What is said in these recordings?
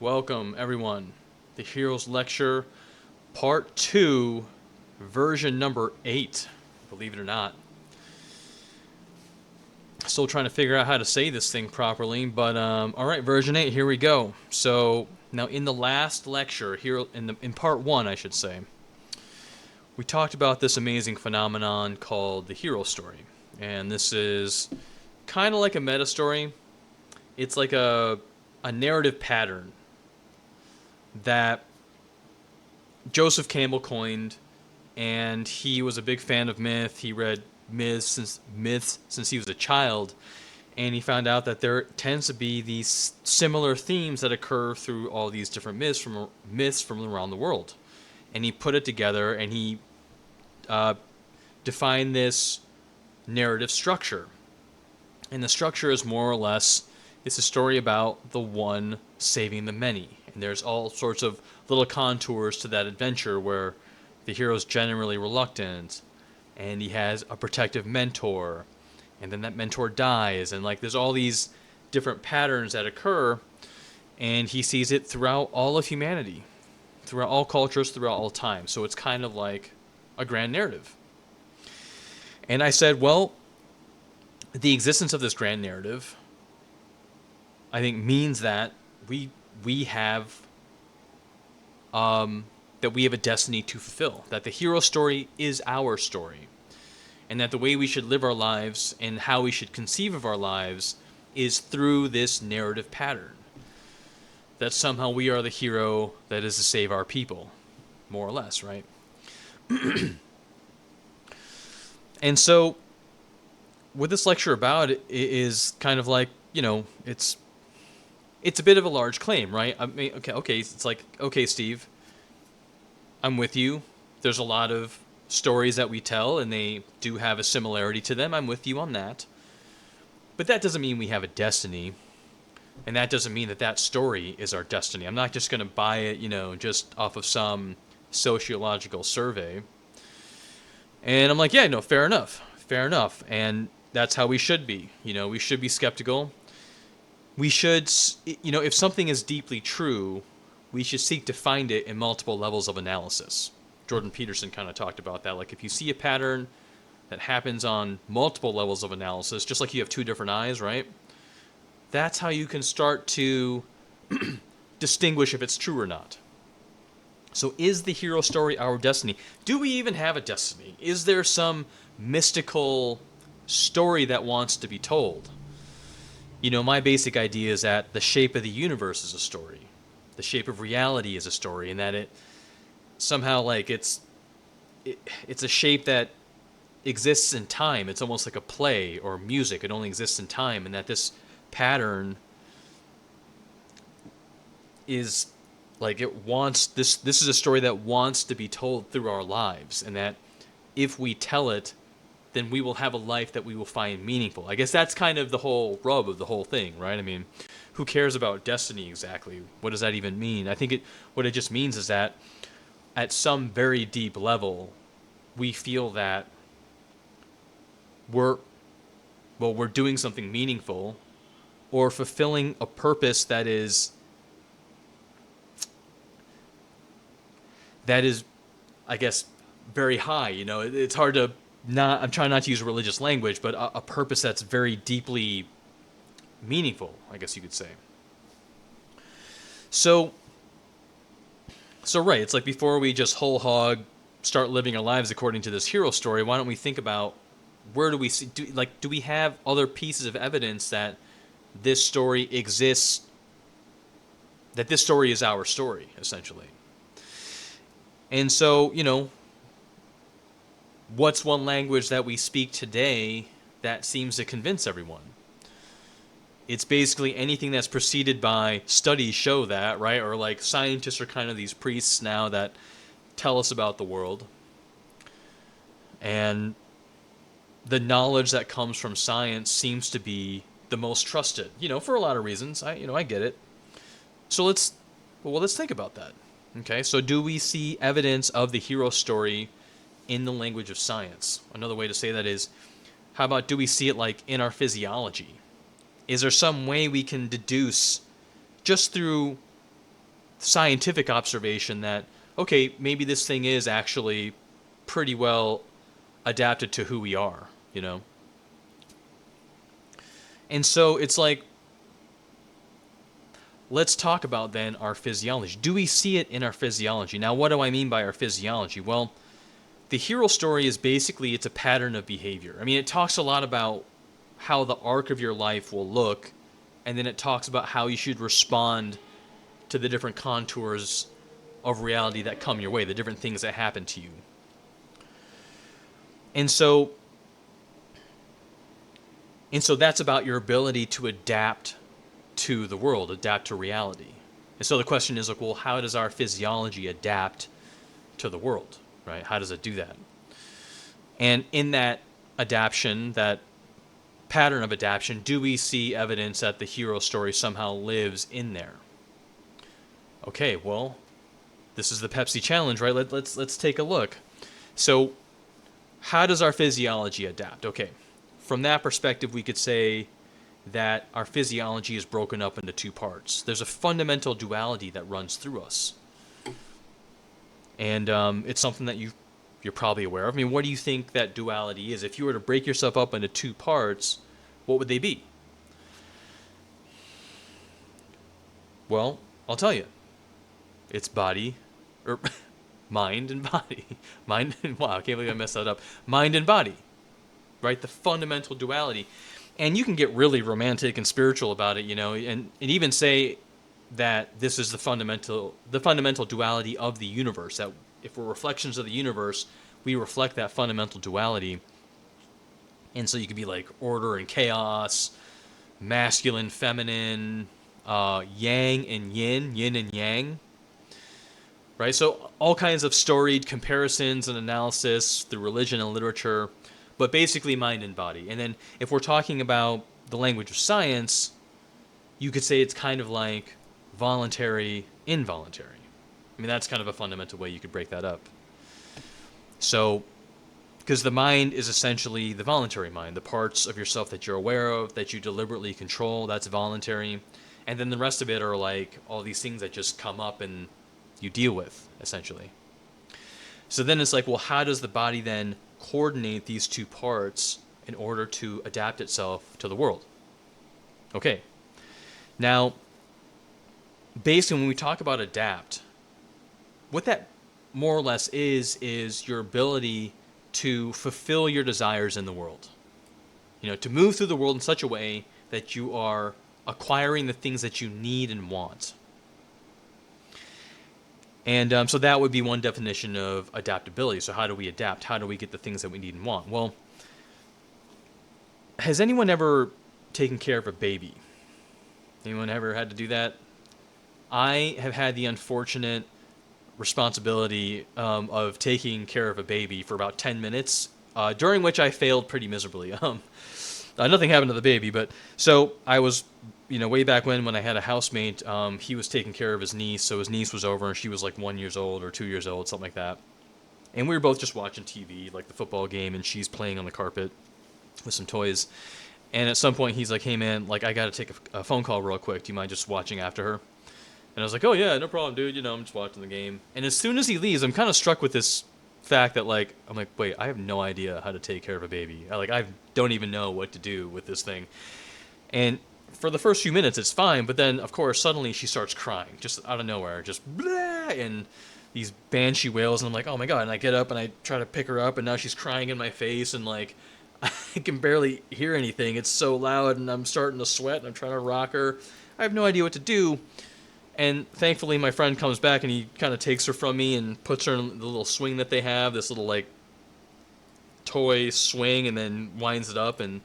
Welcome, everyone. The Heroes Lecture, Part 2, version number 8. Believe it or not. Still trying to figure out how to say this thing properly, but alright, version 8, here we go. So, now in the last lecture, here in Part 1, I should say, we talked about this amazing phenomenon called the hero story. And this is kind of like a meta story. It's like a narrative pattern that Joseph Campbell coined, and he was a big fan of myth. He read myths since he was a child, and he found out that there tends to be these similar themes that occur through all these different myths from around the world. And he put it together, and he defined this narrative structure. And the structure is more or less, it's a story about the one saving the many. And there's all sorts of little contours to that adventure where the hero's generally reluctant, and he has a protective mentor, and then that mentor dies, and like there's all these different patterns that occur, and he sees it throughout all of humanity, throughout all cultures, throughout all time. So it's kind of like a grand narrative. And I said, well, the existence of this grand narrative, I think, means that we have a destiny to fulfill. That the hero story is our story, and that the way we should live our lives and how we should conceive of our lives is through this narrative pattern. That somehow we are the hero that is to save our people, more or less, right? And so, what this lecture about is kind of like, it's a bit of a large claim, right? I mean, okay, it's like, okay, Steve, I'm with you. There's a lot of stories that we tell, and they do have a similarity to them. I'm with you on that. But that doesn't mean we have a destiny, and that doesn't mean that that story is our destiny. I'm not just going to buy it, just off of some sociological survey. And I'm like, yeah, no, fair enough. And that's how we should be. We should be skeptical. We should, if something is deeply true, we should seek to find it in multiple levels of analysis. Jordan Peterson kind of talked about that. Like, if you see a pattern that happens on multiple levels of analysis, just like you have two different eyes, right? That's how you can start to distinguish if it's true or not. So is the hero story our destiny? Do we even have a destiny? Is there some mystical story that wants to be told? My basic idea is that the shape of the universe is a story. The shape of reality is a story, and that it somehow, like, it's a shape that exists in time. It's almost like a play or music. It only exists in time, and that this pattern is like, it wants this is a story that wants to be told through our lives, and that if we tell it, then we will have a life that we will find meaningful. I guess that's kind of the whole rub of the whole thing, right? I mean, who cares about destiny exactly? What does that even mean? I think what it just means is that at some very deep level, we feel that we're doing something meaningful, or fulfilling a purpose that is, I guess, very high. It's hard to I'm trying not to use religious language, but a purpose that's very deeply meaningful, I guess you could say. So right, it's like, before we just whole hog start living our lives according to this hero story, why don't we think about, where do we see, do we have other pieces of evidence that this story exists, that this story is our story, essentially? And so, what's one language that we speak today that seems to convince everyone? It's basically anything that's preceded by studies show that, right? Or like, scientists are kind of these priests now that tell us about the world. And the knowledge that comes from science seems to be the most trusted, for a lot of reasons. I get it. So let's think about that. Okay, so do we see evidence of the hero story in the language of science? Another way to say that is, how about, do we see it like in our physiology? Is there some way we can deduce, just through scientific observation that, okay, maybe this thing is actually pretty well adapted to who we are, you know? And so it's like, let's talk about then our physiology. Do we see it in our physiology? Now, what do I mean by our physiology? Well, the hero story is basically, it's a pattern of behavior. I mean, it talks a lot about how the arc of your life will look, and then it talks about how you should respond to the different contours of reality that come your way, the different things that happen to you. And so that's about your ability to adapt to the world, adapt to reality. And so the question is, like, well, how does our physiology adapt to the world, right? How does it do that? And in that adaptation, that pattern of adaptation, do we see evidence that the hero story somehow lives in there? Okay, well, this is the Pepsi challenge, right? Let's take a look. So, how does our physiology adapt? Okay, from that perspective, we could say that our physiology is broken up into two parts. There's a fundamental duality that runs through us, and it's something that you're probably aware of. I mean, what do you think that duality is? If you were to break yourself up into two parts, what would they be? Well, I'll tell you. It's body, or mind and body. Mind and, wow, I can't believe I messed that up. Mind and body, right? The fundamental duality. And you can get really romantic and spiritual about it, you know, and even say that this is the fundamental duality of the universe, that if we're reflections of the universe, we reflect that fundamental duality. And so you could be like order and chaos, masculine, feminine, yang and yin and yang, right? So all kinds of storied comparisons and analysis through religion and literature, but basically mind and body. And then if we're talking about the language of science, you could say it's kind of like voluntary, involuntary. I mean, that's kind of a fundamental way you could break that up. So, because the mind is essentially the voluntary mind, the parts of yourself that you're aware of, that you deliberately control, that's voluntary. And then the rest of it are like all these things that just come up and you deal with, essentially. So then it's like, well, how does the body then coordinate these two parts in order to adapt itself to the world? Okay. Now, basically, when we talk about adapt, what that more or less is your ability to fulfill your desires in the world. You know, to move through the world in such a way that you are acquiring the things that you need and want. And so that would be one definition of adaptability. So how do we adapt? How do we get the things that we need and want? Well, has anyone ever taken care of a baby? Anyone ever had to do that? I have had the unfortunate responsibility of taking care of a baby for about 10 minutes, during which I failed pretty miserably. Nothing happened to the baby, but so I was, you know, way back when I had a housemate, he was taking care of his niece, so his niece was over and she was like 1 year old or 2 years old, something like that. And we were both just watching TV, like the football game, and she's playing on the carpet with some toys. And at some point he's like, hey man, like I gotta take a phone call real quick, do you mind just watching after her? And I was like, oh yeah, no problem, dude, you know, I'm just watching the game. And as soon as he leaves, I'm kind of struck with this fact that, like, I'm like, wait, I have no idea how to take care of a baby. I don't even know what to do with this thing. And for the first few minutes, it's fine, but then, of course, suddenly she starts crying, just out of nowhere, just blah, and these banshee wails, and I'm like, oh my god, and I get up and I try to pick her up, and now she's crying in my face, and like, I can barely hear anything, it's so loud, and I'm starting to sweat, and I'm trying to rock her. I have no idea what to do. And thankfully, my friend comes back and he kind of takes her from me and puts her in the little swing that they have, this little like toy swing, and then winds it up and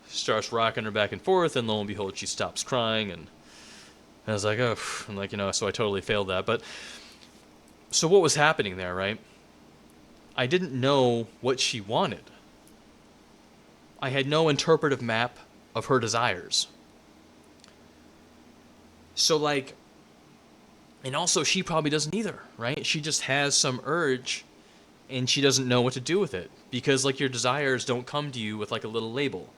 starts rocking her back and forth. And lo and behold, she stops crying. And I was like, oh, I'm like, you know, so I totally failed that. But so what was happening there, right? I didn't know what she wanted. I had no interpretive map of her desires. So like, and also, she probably doesn't either, right? She just has some urge, and she doesn't know what to do with it. Because, like, your desires don't come to you with, like, a little label.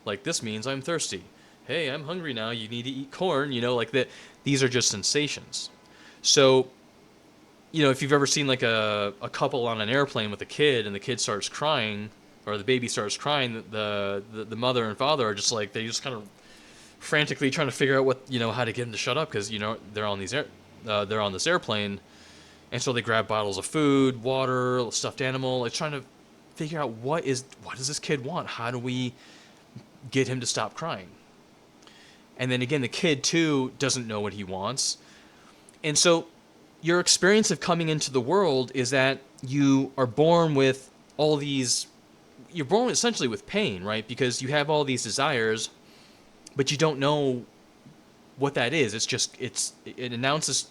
Like, this means I'm thirsty. Hey, I'm hungry now. You need to eat corn. You know, like, that. These are just sensations. So, if you've ever seen like a couple on an airplane with a kid and the kid starts crying or the baby starts crying, the mother and father are just like, they just kind of frantically trying to figure out what, how to get him to shut up because, they're on this airplane. And so they grab bottles of food, water, a stuffed animal, like trying to figure out what does this kid want? How do we get him to stop crying? And then again, the kid too doesn't know what he wants. And so your experience of coming into the world is that you are born with all these, you're born essentially with pain, right? Because you have all these desires, but you don't know what that is. It's just, it announces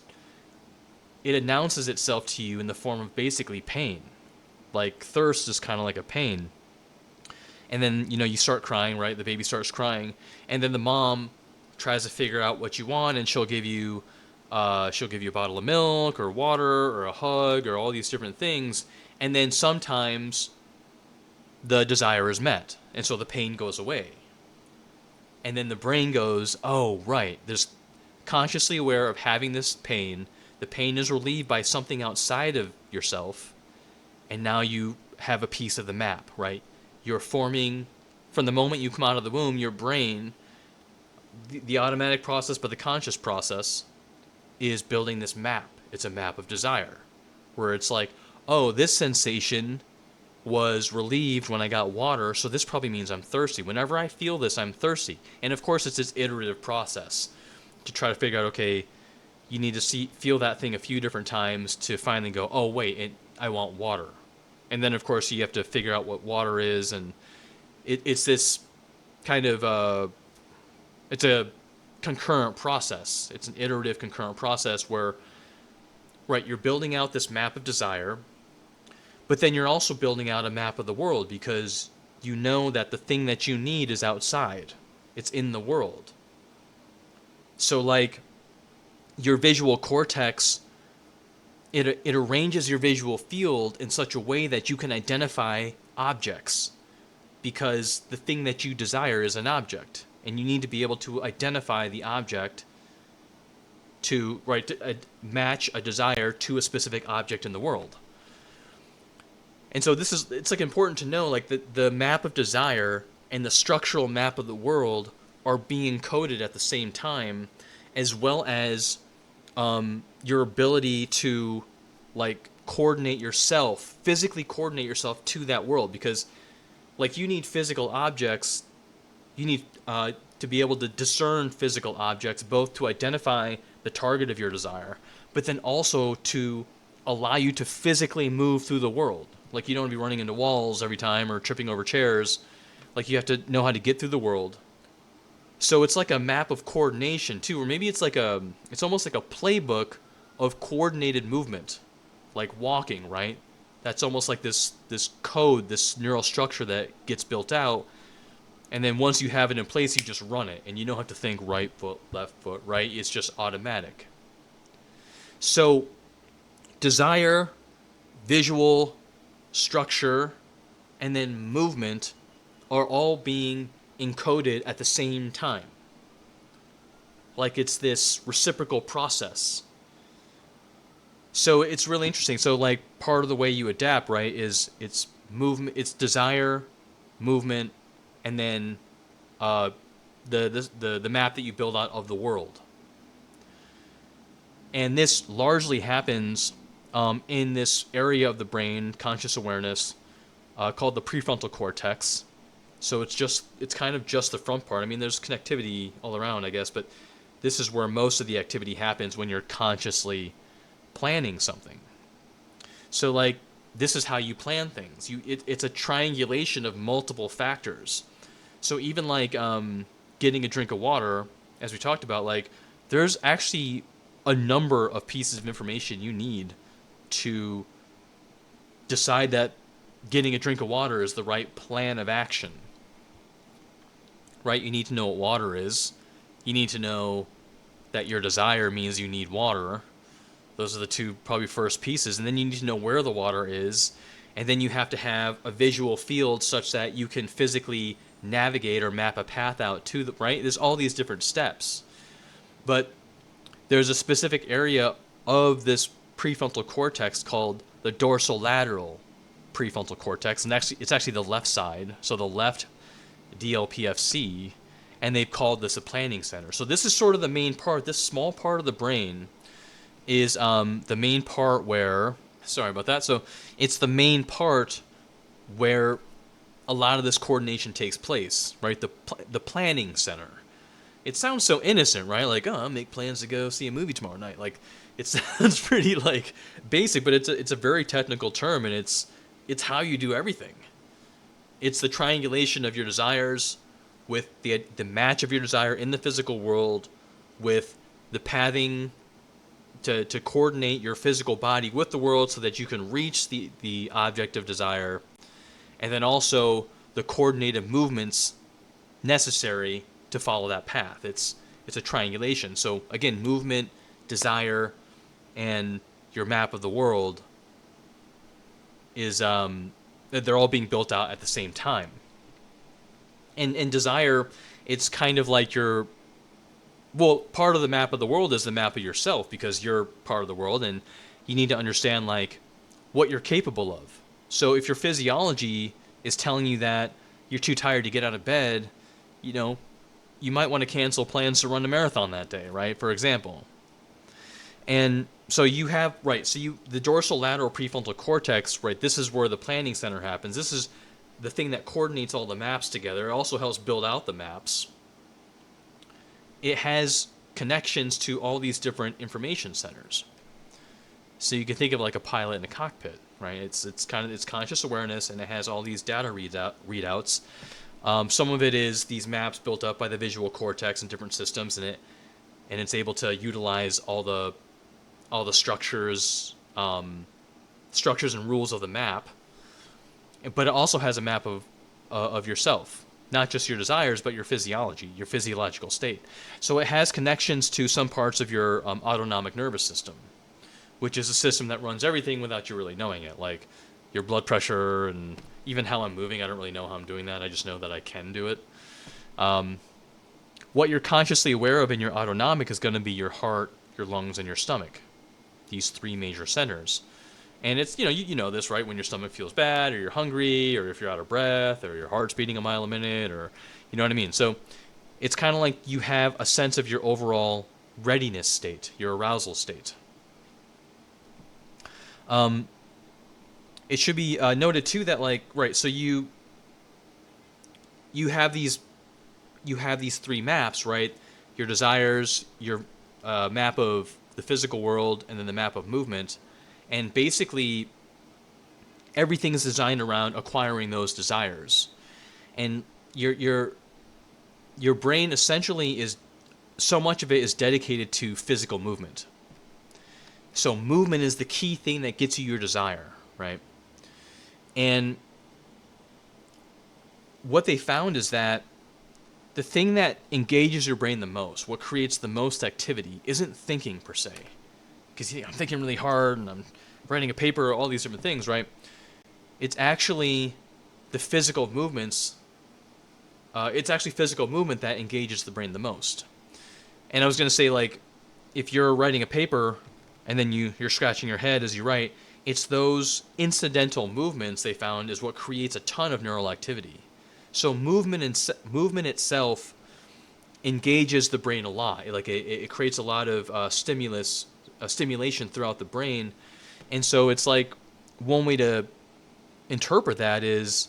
itself to you in the form of basically pain. Like thirst is kind of like a pain. And then, you start crying, right? The baby starts crying. And then the mom tries to figure out what you want, and she'll give you a bottle of milk or water or a hug or all these different things. And then sometimes the desire is met. And so the pain goes away. And then the brain goes, oh, right, there's consciously aware of having this pain. The pain is relieved by something outside of yourself. And now you have a piece of the map, right? You're forming, from the moment you come out of the womb, your brain, the automatic process, but the conscious process is building this map. It's a map of desire, where it's like, oh, this sensation was relieved when I got water, so this probably means I'm thirsty. Whenever I feel this, I'm thirsty. And of course, it's this iterative process to try to figure out, okay, you need to feel that thing a few different times to finally go, oh, wait, I want water. And then, of course, you have to figure out what water is, and it's this kind of, it's a concurrent process. It's an iterative concurrent process where, right, you're building out this map of desire, but then you're also building out a map of the world because you know that the thing that you need is outside. It's in the world. So, like, your visual cortex, it arranges your visual field in such a way that you can identify objects because the thing that you desire is an object. And you need to be able to identify the object to match a desire to a specific object in the world. And so it's like important to know, like, the map of desire and the structural map of the world are being coded at the same time, as well as your ability to, like, physically coordinate yourself to that world. Because, like, you need physical objects, you need to be able to discern physical objects, both to identify the target of your desire, but then also to allow you to physically move through the world. Like, you don't want to be running into walls every time or tripping over chairs. Like, you have to know how to get through the world. So it's like a map of coordination too, or maybe it's almost like a playbook of coordinated movement, like walking, right? That's almost like this code, this neural structure that gets built out. And then once you have it in place, you just run it, and you don't have to think right foot, left foot, right? It's just automatic. So desire, visual, structure, and then movement are all being encoded at the same time. Like, it's this reciprocal process. So it's really interesting. So, like, part of the way you adapt, right, is it's movement, it's desire, movement, and then the map that you build out of the world. And this largely happens in this area of the brain, conscious awareness, called the prefrontal cortex. So it's kind of just the front part. I mean, there's connectivity all around, I guess, but this is where most of the activity happens when you're consciously planning something. So, like, this is how you plan things. It's a triangulation of multiple factors. So even like getting a drink of water, as we talked about, like, there's actually a number of pieces of information you need to decide that getting a drink of water is the right plan of action. Right? You need to know what water is. You need to know that your desire means you need water. Those are the two probably first pieces. And then you need to know where the water is. And then you have to have a visual field such that you can physically navigate or map a path out to right? There's all these different steps. But there's a specific area of this prefrontal cortex called the dorsolateral prefrontal cortex, and actually it's actually the left side, so the left DLPFC, and they've called this a planning center. So this is sort of the main part. This small part of the brain is the main part where, sorry about that. So it's the main part where a lot of this coordination takes place, right? The planning center. It sounds so innocent, right? Like, oh, I'll make plans to go see a movie tomorrow night. Like, it sounds pretty like basic, but it's a very technical term, and it's how you do everything. It's the triangulation of your desires with the match of your desire in the physical world with the pathing to coordinate your physical body with the world so that you can reach the object of desire, and then also the coordinated movements necessary to follow that path. It's a triangulation. So again, movement, desire, and your map of the world is they're all being built out at the same time. And desire, it's kind of like part of the map of the world is the map of yourself, because you're part of the world and you need to understand like what you're capable of. So if your physiology is telling you that you're too tired to get out of bed, you might want to cancel plans to run a marathon that day, right? For example. And so you have, right, so the dorsolateral prefrontal cortex, right, this is where the planning center happens. This is the thing that coordinates all the maps together. It also helps build out the maps. It has connections to all these different information centers. So you can think of like a pilot in a cockpit, right? It's conscious awareness, and it has all these data readouts. Some of it is these maps built up by the visual cortex in different systems, and it's able to utilize all the structures and rules of the map. But it also has a map of yourself, not just your desires, but your physiology, your physiological state. So it has connections to some parts of your autonomic nervous system, which is a system that runs everything without you really knowing it, like your blood pressure and even how I'm moving. I don't really know how I'm doing that. I just know that I can do it. What you're consciously aware of in your autonomic is going to be your heart, your lungs, and your stomach. These three major centers. And it's, you know this, right? When your stomach feels bad, or you're hungry, or if you're out of breath, or your heart's beating a mile a minute, or you know what I mean? So it's kind of like you have a sense of your overall readiness state, your arousal state. It should be noted too that so you have these three maps, right? Your desires, your map of the physical world, and then the map of movement. And basically, everything is designed around acquiring those desires. And your brain essentially is, so much of it is dedicated to physical movement. So movement is the key thing that gets you your desire, right? And what they found is that the thing that engages your brain the most, what creates the most activity, isn't thinking per se. Because I'm thinking really hard and I'm writing a paper, all these different things, right? It's actually the physical movements. It's actually physical movement that engages the brain the most. And I was going to say, if you're writing a paper and then you're scratching your head as you write, it's those incidental movements they found is what creates a ton of neural activity. So movement itself engages the brain a lot. It creates a lot of stimulation throughout the brain. And so it's like, one way to interpret that is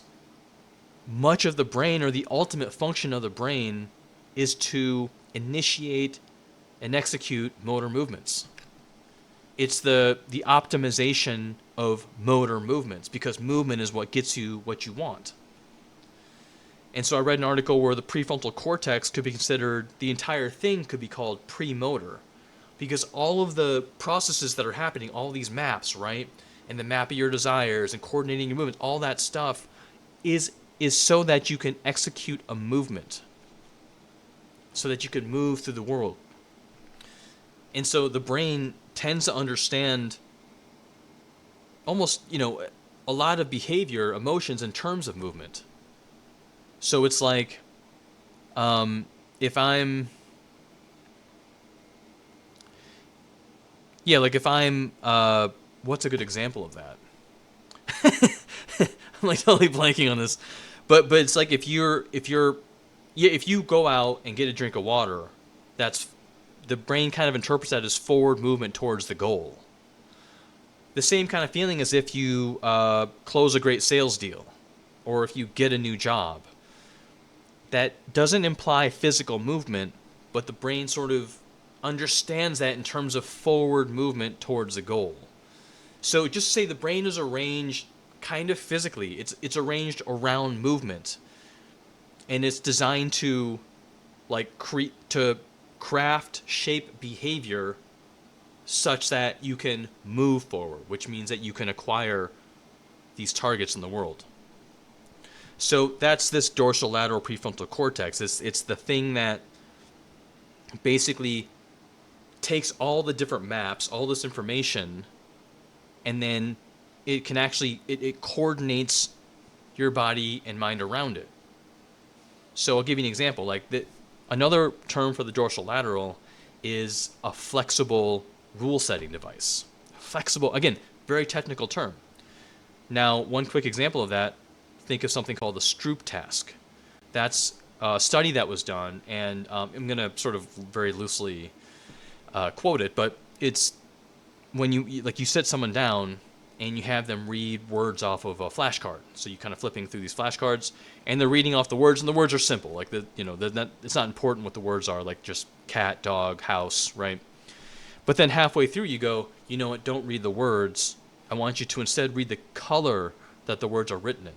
much of the brain, or the ultimate function of the brain, is to initiate and execute motor movements. It's the optimization of motor movements, because movement is what gets you what you want. And so I read an article where the prefrontal cortex could be considered, the entire thing could be called premotor, because all of the processes that are happening, all these maps, right, and the map of your desires and coordinating your movement, all that stuff is so that you can execute a movement, so that you can move through the world. And so the brain tends to understand almost, a lot of behavior, emotions in terms of movement. So it's like, if I'm Yeah, like if I'm what's a good example of that? I'm like totally blanking on this. But it's like if you go out and get a drink of water, that's the brain kind of interprets that as forward movement towards the goal. The same kind of feeling as if you close a great sales deal or if you get a new job. That doesn't imply physical movement, but the brain sort of understands that in terms of forward movement towards the goal. So just say the brain is arranged kind of physically. It's arranged around movement, and it's designed to to craft shape behavior such that you can move forward, which means that you can acquire these targets in the world. So that's this dorsolateral prefrontal cortex. It's the thing that basically takes all the different maps, all this information, and then it can actually it coordinates your body and mind around it. So I'll give you an example. Another term for the dorsolateral is a flexible rule setting device. Flexible, again, very technical term. Now, one quick example of that, think of something called the Stroop task. That's a study that was done, and I'm going to sort of very loosely quote it, but it's when you sit someone down and you have them read words off of a flashcard. So you kind of flipping through these flashcards, and they're reading off the words, and the words are simple. Like it's not important what the words are, like just cat, dog, house, right? But then halfway through, you go, you know what? Don't read the words. I want you to instead read the color that the words are written in,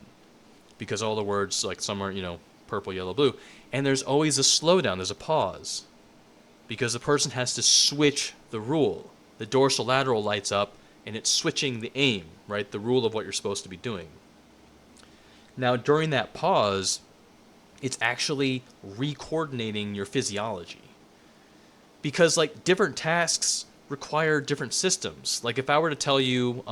because all the words, like some are, purple, yellow, blue, and there's always a slowdown. There's a pause, because the person has to switch the rule. The dorsolateral lights up, and it's switching the aim, right? The rule of what you're supposed to be doing. Now, during that pause, it's actually re-coordinating your physiology. Because, different tasks require different systems. Like, if I were to tell you,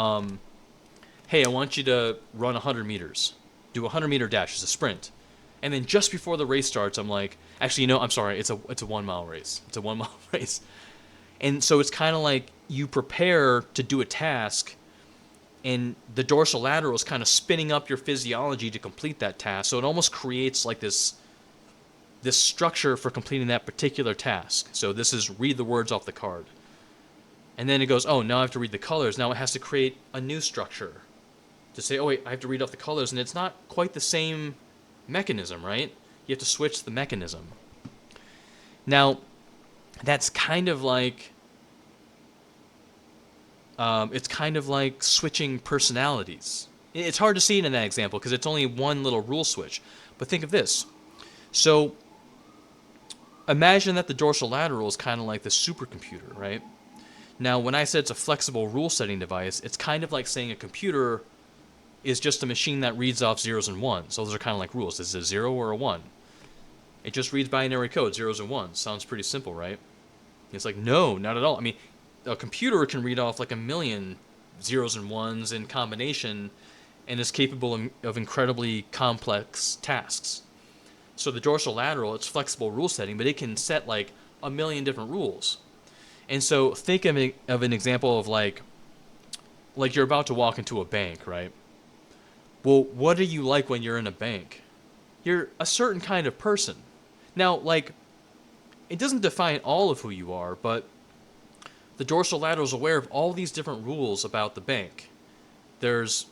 hey, I want you to run 100 meters, do a 100-meter dash as a sprint. And then just before the race starts, I'm like, actually, I'm sorry, it's a 1 mile race. It's a 1 mile race. And so it's kind of like you prepare to do a task, and the dorsolateral is kind of spinning up your physiology to complete that task. So it almost creates like this structure for completing that particular task. So this is read the words off the card. And then it goes, oh, now I have to read the colors. Now it has to create a new structure to say, oh, wait, I have to read off the colors. And it's not quite the same mechanism, right? You have to switch the mechanism. Now, that's kind of like switching personalities. It's hard to see it in that example because it's only one little rule switch. But think of this. So imagine that the dorsolateral is kind of like the supercomputer, right? Now, when I said it's a flexible rule setting device, it's kind of like saying a computer is just a machine that reads off zeros and ones. So those are kind of like rules. Is it a 0 or a 1? It just reads binary code, zeros and ones. Sounds pretty simple, right? It's like, no, not at all. I mean, a computer can read off like a million zeros and ones in combination and is capable of incredibly complex tasks. So the dorsolateral, it's flexible rule setting, but it can set like a million different rules. And so think of an example of like you're about to walk into a bank, right? Well, what are you like when you're in a bank? You're a certain kind of person. Now, it doesn't define all of who you are, but the dorsolateral is aware of all these different rules about the bank. There's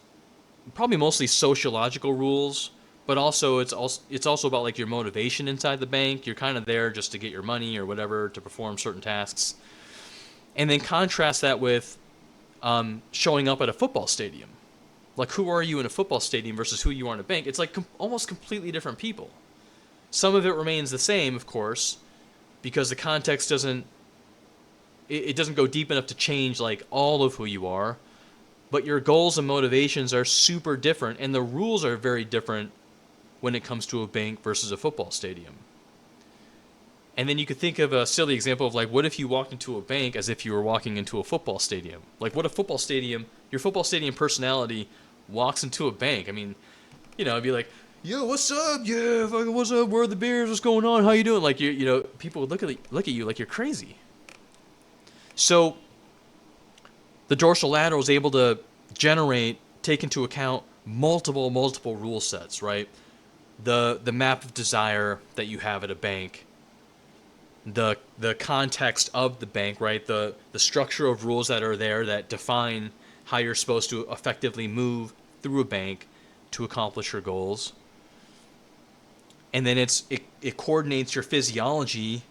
probably mostly sociological rules, but also it's also about like your motivation inside the bank. You're kind of there just to get your money or whatever to perform certain tasks. And then contrast that with showing up at a football stadium. Like, who are you in a football stadium versus who you are in a bank? It's like almost completely different people. Some of it remains the same, of course, because the context doesn't go deep enough to change like all of who you are. But your goals and motivations are super different, and the rules are very different when it comes to a bank versus a football stadium. And then you could think of a silly example of like, what if you walked into a bank as if you were walking into a football stadium? Like, what if your football stadium personality walks into a bank? I mean, it'd be like, yo, what's up? Yeah, fucking what's up? Where are the beers? What's going on? How you doing? Like, people would look at you like you're crazy. So The dorsolateral is able to take into account multiple rule sets, right? The map of desire that you have at a bank, the context of the bank, right? The structure of rules that are there that define how you're supposed to effectively move through a bank to accomplish your goals. And then it coordinates your physiology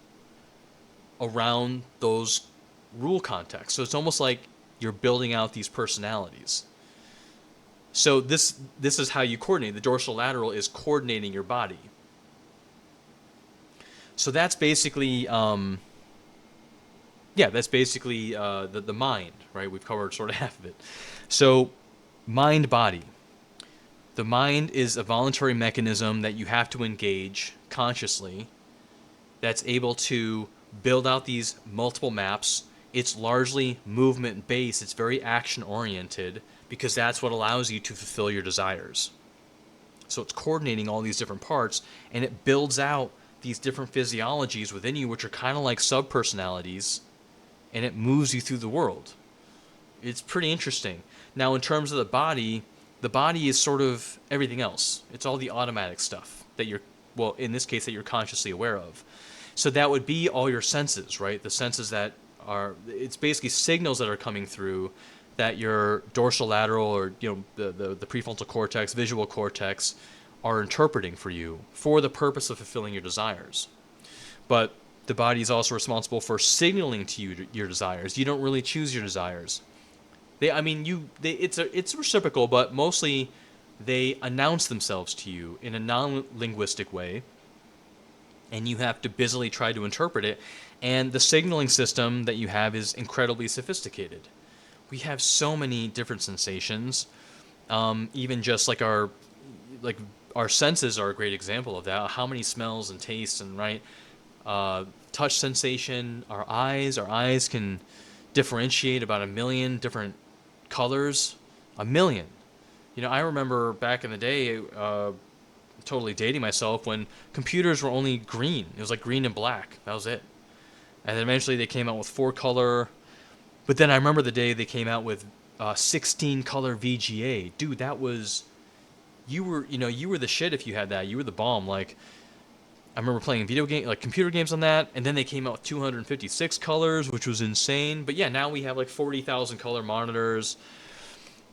around those rule contexts. So it's almost like you're building out these personalities. So this is how you coordinate. The dorsolateral is coordinating your body. So that's basically, the mind, right? We've covered sort of half of it. So mind-body. The mind is a voluntary mechanism that you have to engage consciously that's able to build out these multiple maps. It's largely movement-based. It's very action-oriented because that's what allows you to fulfill your desires. So it's coordinating all these different parts, and it builds out these different physiologies within you, which are kind of like sub-personalities, and it moves you through the world. It's pretty interesting. Now, in terms of the body is sort of everything else. It's all the automatic stuff that in this case, that you're consciously aware of. So that would be all your senses, right? The senses that it's basically signals that are coming through that your dorsolateral or the prefrontal cortex, visual cortex are interpreting for you for the purpose of fulfilling your desires. But the body is also responsible for signaling to you your desires. You don't really choose your desires. It's reciprocal, but mostly they announce themselves to you in a non-linguistic way, and you have to busily try to interpret it. And the signaling system that you have is incredibly sophisticated. We have so many different sensations. Even just like our senses are a great example of that. How many smells and tastes and touch sensation. Our eyes can differentiate about 1 million different colors. 1 million. I remember back in the day, totally dating myself, when computers were only green. It was like green and black. That was it. And then eventually they came out with 4-color. But then I remember the day they came out with 16-color VGA. Dude, that was... You were the shit if you had that. You were the bomb. Like, I remember playing computer games on that, and then they came out with 256 colors, which was insane. But yeah, now we have like 40,000 color monitors.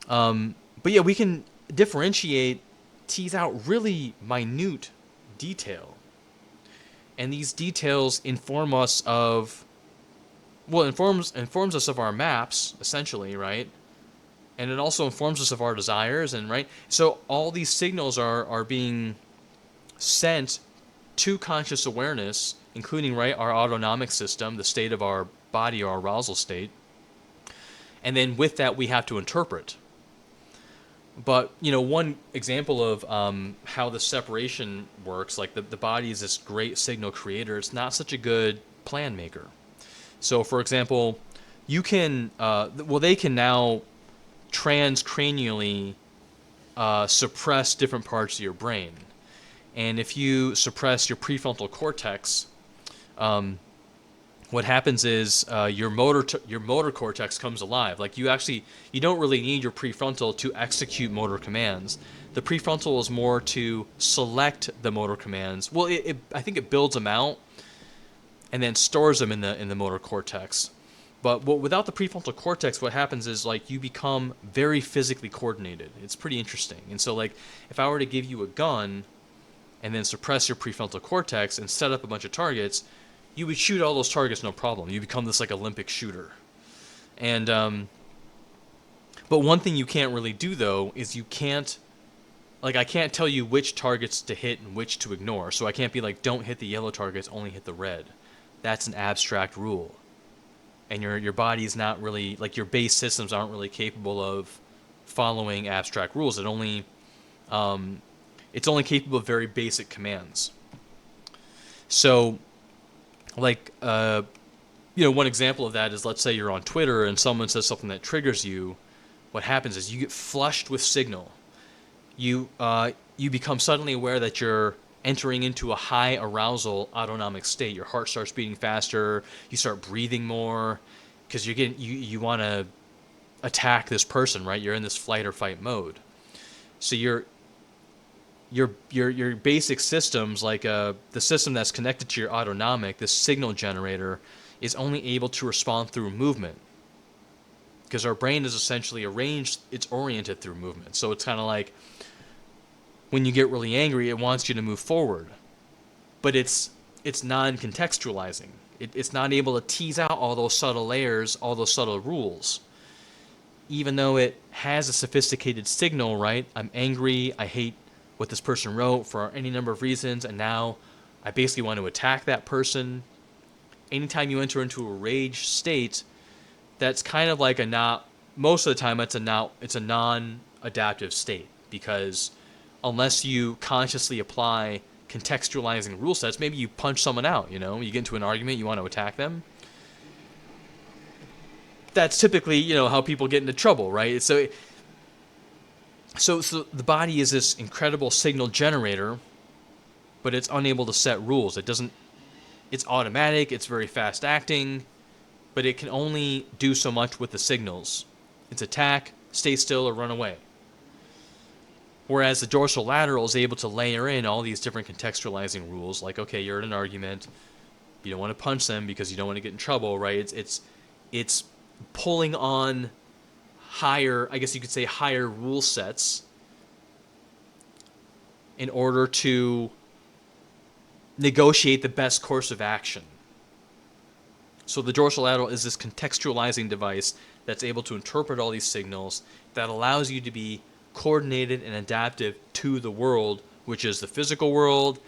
But yeah, we can differentiate, tease out really minute detail. And these details inform us of, informs us of our maps, essentially, right? And it also informs us of our desires, and right? So all these signals are being sent to conscious awareness, including, right, our autonomic system, the state of our body, our arousal state. And then with that, we have to interpret. But, one example of how the separation works, like the body is this great signal creator, it's not such a good plan maker. So, for example, you can, they can now transcranially suppress different parts of your brain. And if you suppress your prefrontal cortex, what happens is your motor cortex comes alive. Like you don't really need your prefrontal to execute motor commands. The prefrontal is more to select the motor commands. Well, I think it builds them out and then stores them in the motor cortex. But without the prefrontal cortex, what happens is you become very physically coordinated. It's pretty interesting. And so if I were to give you a gun and then suppress your prefrontal cortex and set up a bunch of targets, you would shoot all those targets no problem. You become this Olympic shooter. And but one thing you can't really do though is you can't I can't tell you which targets to hit and which to ignore. So I can't be don't hit the yellow targets, only hit the red. That's an abstract rule. And your body is not really your base systems aren't really capable of following abstract rules. It's only capable of very basic commands. So one example of that is, let's say you're on Twitter and someone says something that triggers you. What happens is you get flushed with signal. You become suddenly aware that you're entering into a high arousal autonomic state. Your heart starts beating faster. You start breathing more because you want to attack this person, right? You're in this flight or fight mode. So your basic systems, like the system that's connected to your autonomic, this signal generator, is only able to respond through movement, because our brain is essentially arranged, it's oriented through movement. So it's kind of like when you get really angry, it wants you to move forward, but it's non-contextualizing. It's not able to tease out all those subtle layers, all those subtle rules. Even though it has a sophisticated signal, right? I'm angry, I hate what this person wrote for any number of reasons, and now I basically want to attack that person. Anytime you enter into a rage state, that's kind of like most of the time it's a non-adaptive state, because unless you consciously apply contextualizing rule sets, maybe you punch someone out, you get into an argument, you want to attack them. That's typically, how people get into trouble, right? So the body is this incredible signal generator, but it's unable to set rules. It's automatic, it's very fast acting, but it can only do so much with the signals. It's attack, stay still, or run away. Whereas the dorsolateral is able to layer in all these different contextualizing rules, like, okay, you're in an argument, you don't want to punch them because you don't want to get in trouble, right? It's pulling on higher, I guess you could say, higher rule sets in order to negotiate the best course of action. So the dorsolateral is this contextualizing device that's able to interpret all these signals, that allows you to be coordinated and adaptive to the world, which is the physical world,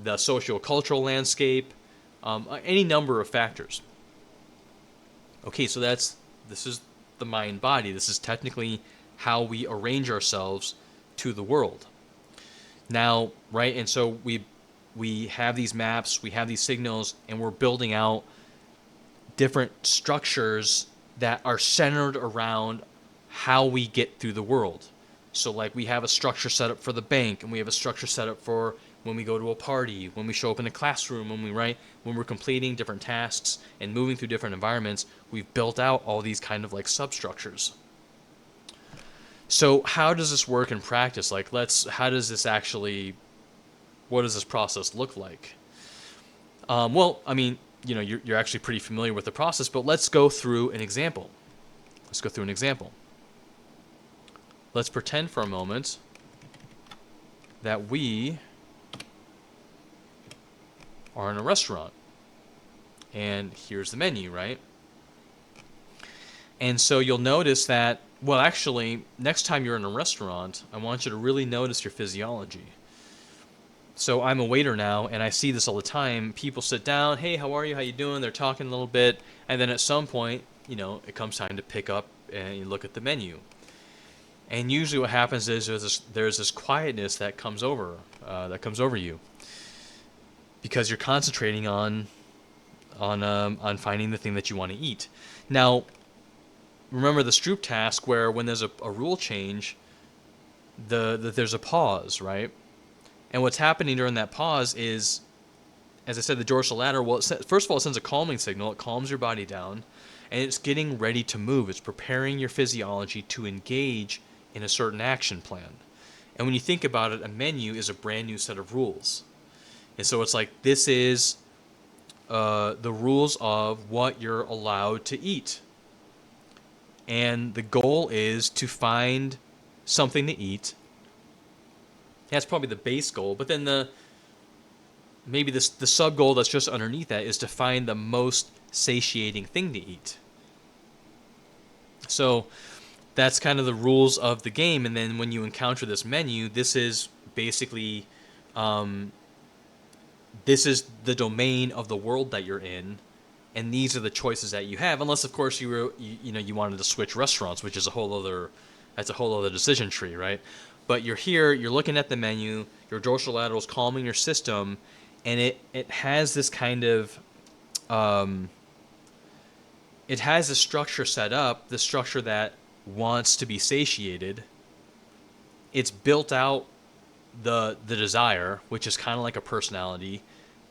the socio-cultural landscape, any number of factors. Okay, so this is the mind-body. This is technically how we arrange ourselves to the world. Now, right, and so we have these maps, we have these signals, and we're building out different structures that are centered around how we get through the world. So like we have a structure set up for the bank, and we have a structure set up for when we go to a party, when we show up in a classroom, when we're completing different tasks and moving through different environments. We've built out all these kind of like substructures. So how does this work in practice? Like what does this process look like? Well, I mean, you're actually pretty familiar with the process, but let's go through an example. Let's pretend for a moment that we are in a restaurant, and here's the menu, right? And so you'll notice that, well, actually, next time you're in a restaurant, I want you to really notice your physiology. So I'm a waiter now, and I see this all the time. People sit down, hey, how are you? How you doing? They're talking a little bit, and then at some point, it comes time to pick up and you look at the menu. And usually what happens is there's this quietness that comes over you, because you're concentrating on finding the thing that you want to eat. Now, remember the Stroop task, where when there's a rule change, there's a pause, right? And what's happening during that pause is, as I said, the dorsolateral, well, first of all, it sends a calming signal. It calms your body down, and it's getting ready to move. It's preparing your physiology to engage in a certain action plan. And when you think about it, a menu is a brand new set of rules. And so it's like, this is the rules of what you're allowed to eat. And the goal is to find something to eat. That's probably the base goal, but then the sub goal that's just underneath that is to find the most satiating thing to eat. So that's kind of the rules of the game. And then when you encounter this menu, this is basically this is the domain of the world that you're in, and these are the choices that you have. Unless, of course, you wanted to switch restaurants, which is a whole other decision tree, right? But you're here, you're looking at the menu, your dorsolateral is calming your system, and it has this kind of it has a structure set up, the structure that wants to be satiated. It's built out the desire, which is kind of like a personality.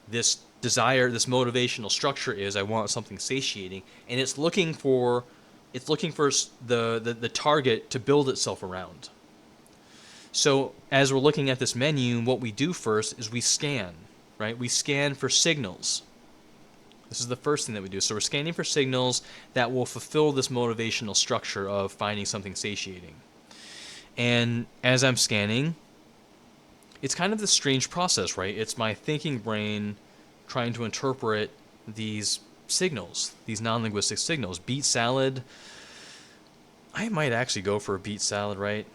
This desire, this motivational structure is, I want something satiating, and it's looking for it's looking for the target to build itself around. So as we're looking at this menu, what we do first is we scan, right? We scan for signals. This is the first thing that we do. So we're scanning for signals that will fulfill this motivational structure of finding something satiating. And as I'm scanning, it's kind of this strange process, right? It's my thinking brain trying to interpret these signals, these non-linguistic signals. Beet salad, I might actually go for a beet salad, right?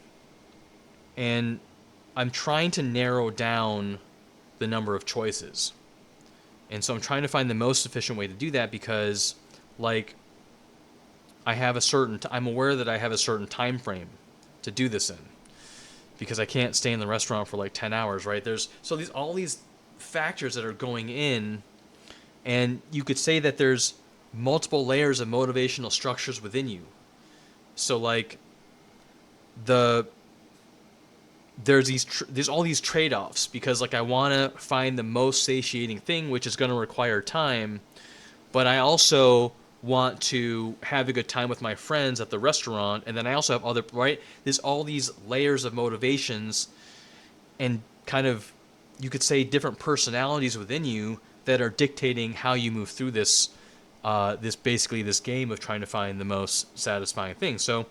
And I'm trying to narrow down the number of choices. And so I'm trying to find the most efficient way to do that because, like, I'm aware that I have a certain time frame to do this in because I can't stay in the restaurant for like 10 hours, right? There's all these factors that are going in, and you could say that there's multiple layers of motivational structures within you. So like there's all these trade-offs because like I want to find the most satiating thing, which is going to require time, but I also want to have a good time with my friends at the restaurant, and then I also have other, right? There's all these layers of motivations and kind of, you could say, different personalities within you that are dictating how you move through this this game of trying to find the most satisfying thing. So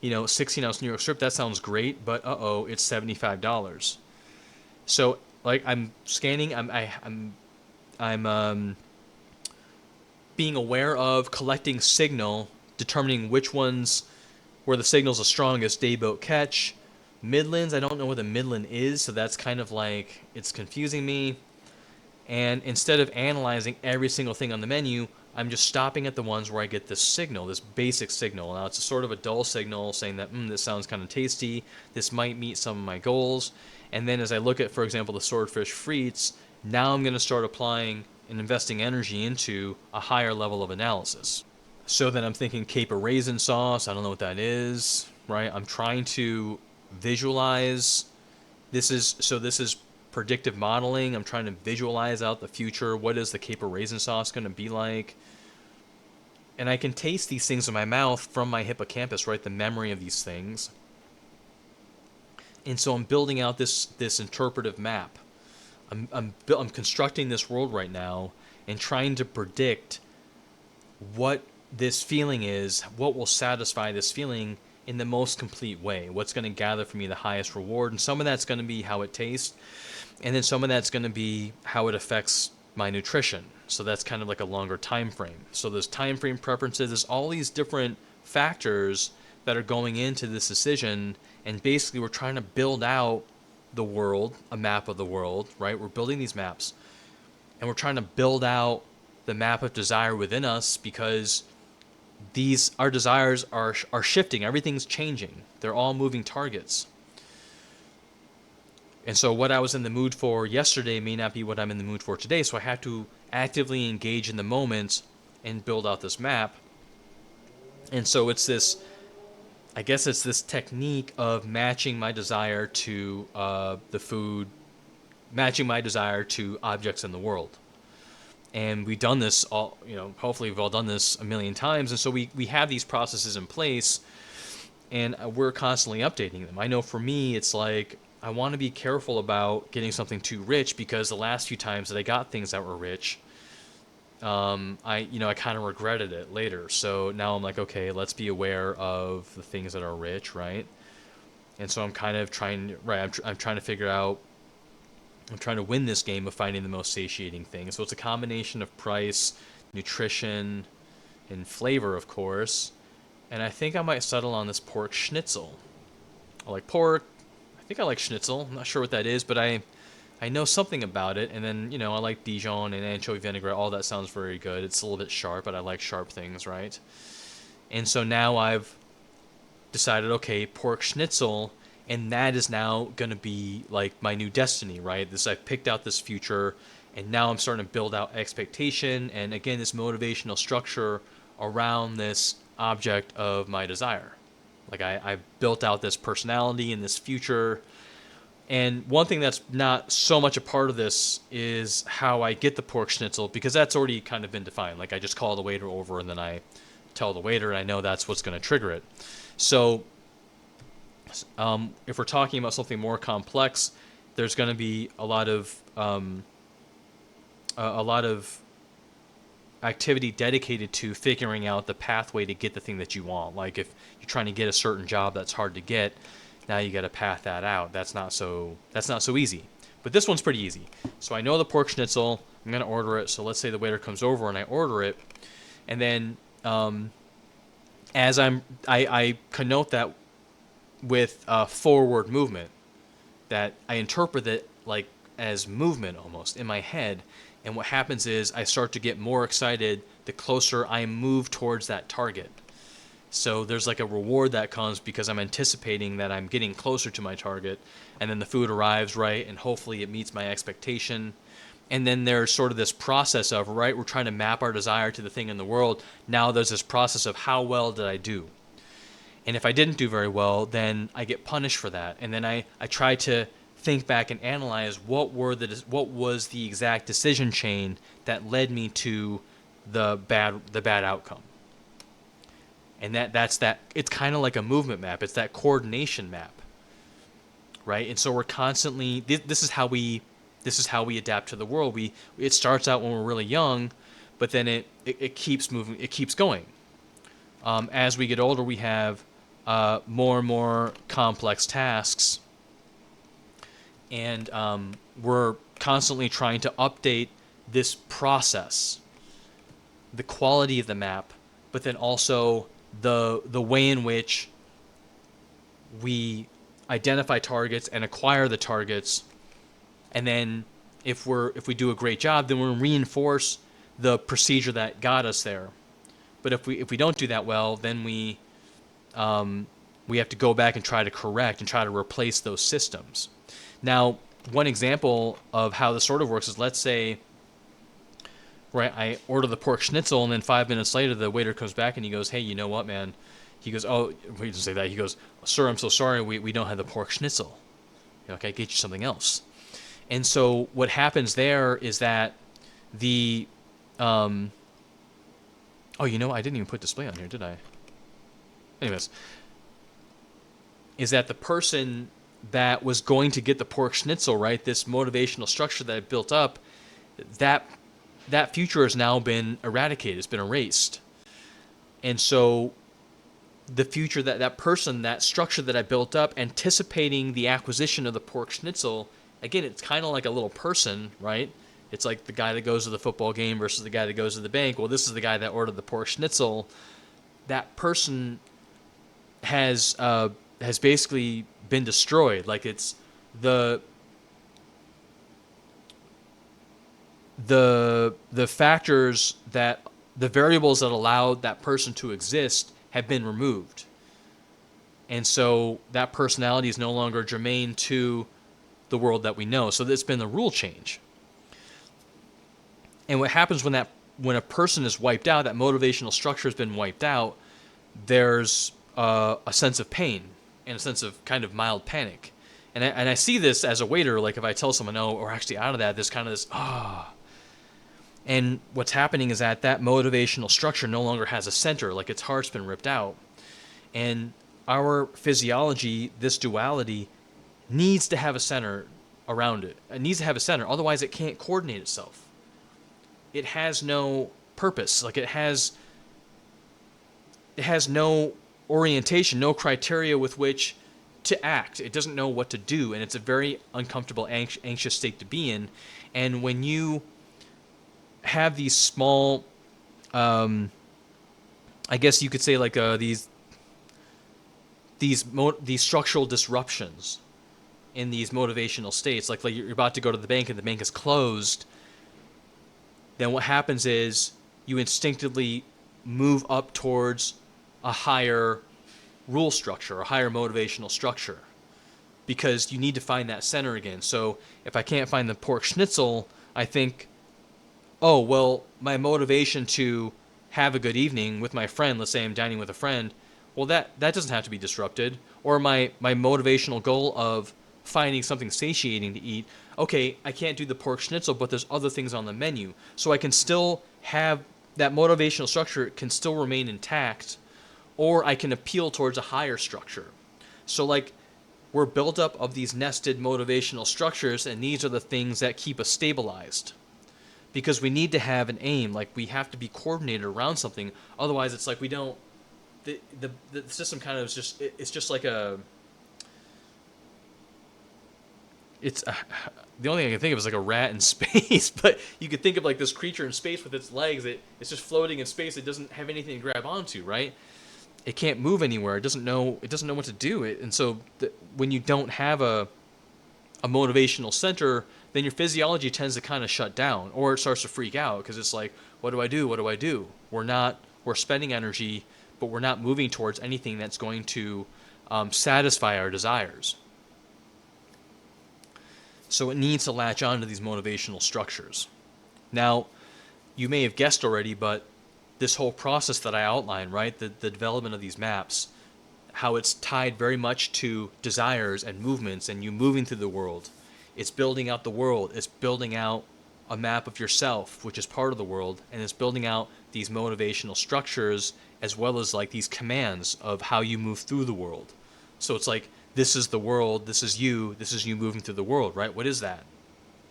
16-ounce New York strip, that sounds great, but it's $75. So like I'm scanning, I'm being aware of collecting signal, determining which ones where the signal's the strongest. Dayboat catch, Midlands. I don't know what a Midland is, so that's kind of like it's confusing me. And instead of analyzing every single thing on the menu, I'm just stopping at the ones where I get this signal, this basic signal. Now, it's a sort of a dull signal saying that, this sounds kind of tasty. This might meet some of my goals. And then as I look at, for example, the swordfish frites, now I'm going to start applying and investing energy into a higher level of analysis. So then I'm thinking caper raisin sauce. I don't know what that is, right? I'm trying to visualize. This is predictive modeling. I'm trying to visualize out the future. What is the caper raisin sauce going to be like? And I can taste these things in my mouth from my hippocampus, right? The memory of these things. And so I'm building out this interpretive map. I'm constructing this world right now and trying to predict what this feeling is, what will satisfy this feeling in the most complete way, what's going to gather for me the highest reward. And some of that's going to be how it tastes, and then some of that's going to be how it affects my nutrition. So that's kind of like a longer time frame. So there's time frame preferences, there's all these different factors that are going into this decision, and basically we're trying to build out the world, a map of the world, right? We're building these maps, and we're trying to build out the map of desire within us because our desires are shifting. Everything's changing. They're all moving targets. And so what I was in the mood for yesterday may not be what I'm in the mood for today. So I have to actively engage in the moment and build out this map. And so it's this technique of matching my desire to the food, matching my desire to objects in the world. And we've done this all, hopefully we've all done this a million times. And so we have these processes in place, and we're constantly updating them. I know for me, it's like, I want to be careful about getting something too rich because the last few times that I got things that were rich, I kind of regretted it later. So now I'm like, okay, let's be aware of the things that are rich, right? And so I'm kind of trying, right? I'm trying to figure out. I'm trying to win this game of finding the most satiating thing. So it's a combination of price, nutrition, and flavor, of course. And I think I might settle on this pork schnitzel. I like pork. I think I like schnitzel. I'm not sure what that is, but I know something about it. And then, I like Dijon and anchovy vinaigrette. All that sounds very good. It's a little bit sharp, but I like sharp things, right? And so now I've decided, okay, pork schnitzel, and that is now going to be like my new destiny, right? I've picked out this future, and now I'm starting to build out expectation and, again, this motivational structure around this object of my desire. Like I've built out this personality and this future. And one thing that's not so much a part of this is how I get the pork schnitzel, because that's already kind of been defined. Like I just call the waiter over and then I tell the waiter, and I know that's what's going to trigger it. So if we're talking about something more complex, there's going to be a lot of activity dedicated to figuring out the pathway to get the thing that you want. Like if you're trying to get a certain job that's hard to get, now you got to path that out. That's not so easy. But this one's pretty easy. So I know the pork schnitzel. I'm going to order it. So let's say the waiter comes over and I order it, and then as I connote that with forward movement, that I interpret it like as movement almost in my head. And what happens is I start to get more excited the closer I move towards that target. So there's like a reward that comes because I'm anticipating that I'm getting closer to my target, and then the food arrives, right, and hopefully it meets my expectation. And then there's sort of this process of, right, we're trying to map our desire to the thing in the world. Now there's this process of how well did I do? And if I didn't do very well, then I get punished for that. And then I try to think back and analyze what was the exact decision chain that led me to the bad outcome. And that's it's kind of like a movement map. It's that coordination map, right? And so we're constantly this is how we adapt to the world. It starts out when we're really young, but then it keeps moving. It keeps going. As we get older, we have more and more complex tasks, and we're constantly trying to update this process, the quality of the map, but then also the way in which we identify targets and acquire the targets, and then if we do a great job, then we'll reinforce the procedure that got us there. But if we don't do that well, then we have to go back and try to correct and try to replace those systems. Now, one example of how this sort of works is, let's say, right, I order the pork schnitzel, and then 5 minutes later, the waiter comes back and he goes, "Hey, you know what, man?" He goes, "Oh," he doesn't say that. He goes, "Sir, I'm so sorry. We don't have the pork schnitzel. Okay, get you something else." And so what happens there is that the oh, you know, I didn't even put display on here, did I? Anyways, is that the person that was going to get the pork schnitzel, right, this motivational structure that I built up, that future has now been eradicated. It's been erased. And so the future that person, that structure that I built up, anticipating the acquisition of the pork schnitzel, again, it's kind of like a little person, right? It's like the guy that goes to the football game versus the guy that goes to the bank. Well, this is the guy that ordered the pork schnitzel. That person has basically been destroyed. Like, it's the factors, that the variables that allowed that person to exist have been removed. And so that personality is no longer germane to the world that we know. So there's been a rule change. And what happens when a person is wiped out, that motivational structure has been wiped out, there's a sense of pain and a sense of kind of mild panic. And I see this as a waiter, like if I tell someone, "Oh, we're actually out of that," there's kind of this, And what's happening is that motivational structure no longer has a center, like its heart's been ripped out. And our physiology, this duality, needs to have a center around it. It needs to have a center, otherwise it can't coordinate itself. It has no purpose. Like, it has no orientation, no criteria with which to act. It doesn't know what to do, and it's a very uncomfortable, anxious state to be in. And when you have these small, I guess you could say, like these structural disruptions in these motivational states, like you're about to go to the bank and the bank is closed, then what happens is you instinctively move up towards a higher rule structure, a higher motivational structure, because you need to find that center again. So if I can't find the pork schnitzel, I think, oh, well, my motivation to have a good evening with my friend, let's say I'm dining with a friend, well, that doesn't have to be disrupted. Or my motivational goal of finding something satiating to eat, okay, I can't do the pork schnitzel, but there's other things on the menu. So I can still have that motivational structure can still remain intact, or I can appeal towards a higher structure. So like, we're built up of these nested motivational structures, and these are the things that keep us stabilized. Because we need to have an aim, like we have to be coordinated around something. Otherwise, it's like we don't. The system kind of is just it's just like a. It's the only thing I can think of is like a rat in space, but you could think of like this creature in space with its legs. It's just floating in space. It doesn't have anything to grab onto, right? It can't move anywhere. It doesn't know. It doesn't know what to do. And so when you don't have a motivational center, then your physiology tends to kind of shut down, or it starts to freak out because it's like, what do I do? What do I do? We're spending energy, but we're not moving towards anything that's going to satisfy our desires. So it needs to latch onto these motivational structures. Now, you may have guessed already, but this whole process that I outlined, right, the development of these maps, how it's tied very much to desires and movements and you moving through the world. It's building out the world. It's building out a map of yourself, which is part of the world, and it's building out these motivational structures as well as like these commands of how you move through the world. So it's like, this is the world, this is you moving through the world, right? What is that?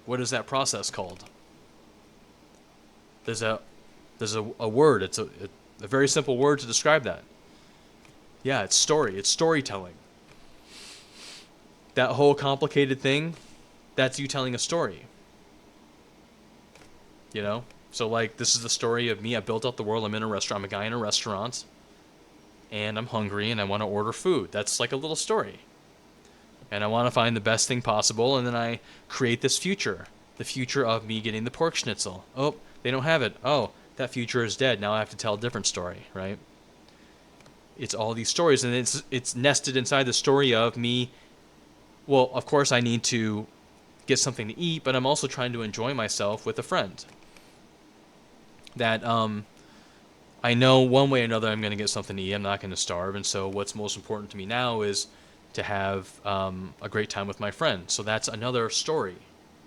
What is that process called? There's a word. It's a very simple word to describe that. Yeah, it's story. It's storytelling. That whole complicated thing, that's you telling a story. You know? So like, this is the story of me. I built out the world. I'm in a restaurant. I'm a guy in a restaurant. And I'm hungry and I want to order food. That's like a little story. And I want to find the best thing possible. And then I create this future. The future of me getting the pork schnitzel. Oh, they don't have it. Oh, that future is dead. Now I have to tell a different story, right? It's all these stories, and it's nested inside the story of me. Well, of course I need to get something to eat, but I'm also trying to enjoy myself with a friend. That I know one way or another I'm going to get something to eat. I'm not going to starve, and so what's most important to me now is to have a great time with my friend. So that's another story.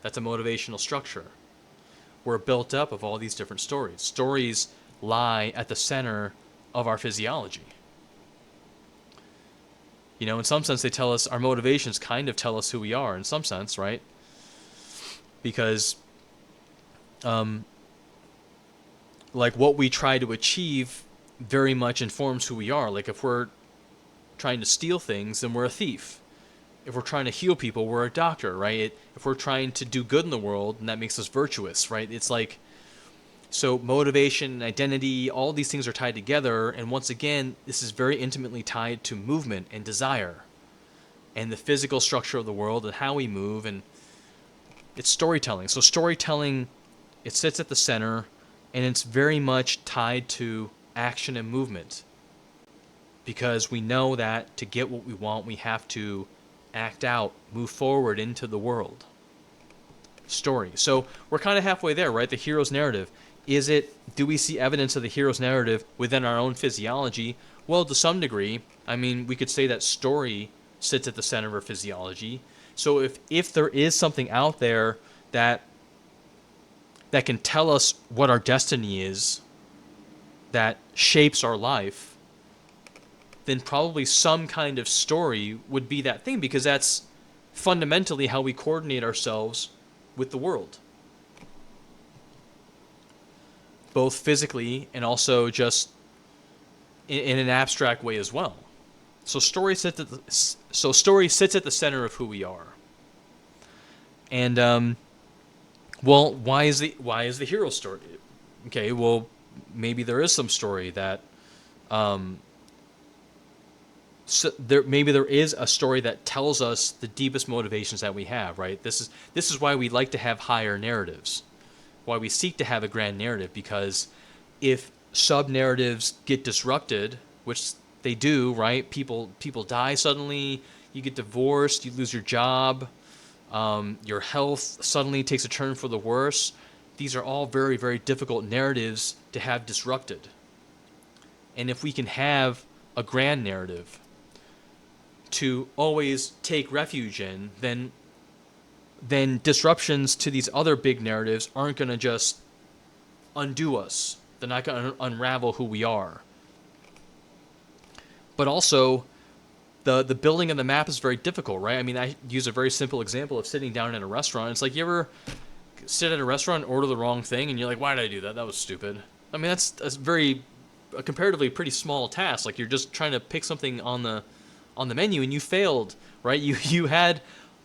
That's a motivational structure. We're built up of all these different stories. Stories lie at the center of our physiology. You know, in some sense, they tell us, our motivations kind of tell us who we are, in some sense, right? Because, like, what we try to achieve very much informs who we are. Like, if we're trying to steal things, then we're a thief. If we're trying to heal people, we're a doctor, right? If we're trying to do good in the world, then that makes us virtuous, right? It's like, so motivation, identity, all these things are tied together. And once again, this is very intimately tied to movement and desire and the physical structure of the world and how we move. And it's storytelling. So storytelling, it sits at the center, and it's very much tied to action and movement. Because we know that to get what we want, we have to act out, move forward into the world. Story. So we're kind of halfway there, right? The hero's narrative. Do we see evidence of the hero's narrative within our own physiology? Well, to some degree. I mean, we could say that story sits at the center of our physiology. So if there is something out there that can tell us what our destiny is, that shapes our life, then probably some kind of story would be that thing, because that's fundamentally how we coordinate ourselves with the world. Both physically and also just in an abstract way as well. So story sits at the center of who we are. And well, why is the hero story? Okay, well, maybe there is some story that maybe there is a story that tells us the deepest motivations that we have, right? This is why we like to have higher narratives, why we seek to have a grand narrative, because if sub-narratives get disrupted, which they do, right? People die suddenly, you get divorced, you lose your job, your health suddenly takes a turn for the worse. These are all very, very difficult narratives to have disrupted. And if we can have a grand narrative to always take refuge in, then disruptions to these other big narratives aren't going to just undo us. They're not going to unravel who we are. But also, the building of the map is very difficult, right? I mean, I use a very simple example of sitting down in a restaurant. It's like, you ever sit at a restaurant and order the wrong thing, and you're like, why did I do that? That was stupid. I mean, that's a comparatively pretty small task. Like, you're just trying to pick something on the menu, and you failed, right? You had